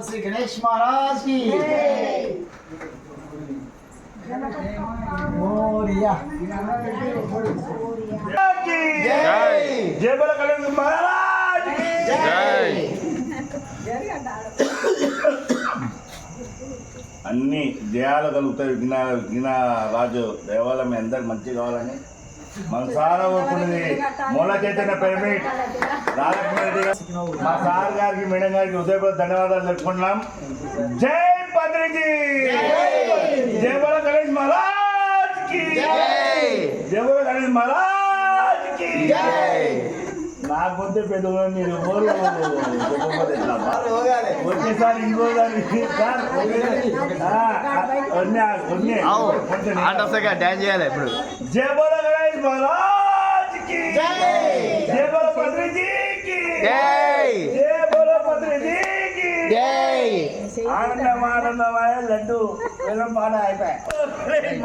श्री गणेश महाराज की मोरिया जय जय बोला गणेश महाराज की जय అన్ని జయాలు కలుగుతాయి. విఘ్న రాజు దేవాలయం మీ అందరికి మంచి కావాలని మనసారా కోరుకున్నది. మూల చైతన్య పిరమిడ్ రాజకృష్ణారెడ్డి మా సార్ గారికి మేడం గారికి హృదయపూర్వక ధన్యవాదాలు తెలుపుకుంటున్నాం. జై పత్రిజీ, జై బోల గణేష్ మహారాజ్ కి జై బోల గణేష్ మహారాజ్ కి నా గొంతు పెద్దగా మీరు వచ్చేసారి ఇంకోసారి డాన్స్ చేయాలి ఇప్పుడు. జై బోల గణేష్ మహారాజ్ కి జై బోల పత్రిజీకి జై బోల పత్రిజీకి ఆనందం ఆనందమాయ లడ్డు వేలం పాట అయిపోయాయి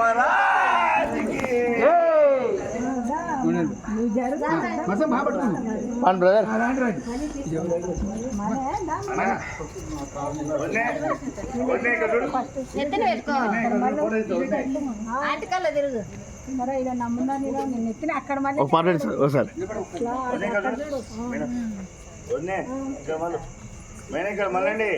మహారాజ్ కి బ్రదర్ ఇక్కడ మళ్ళీ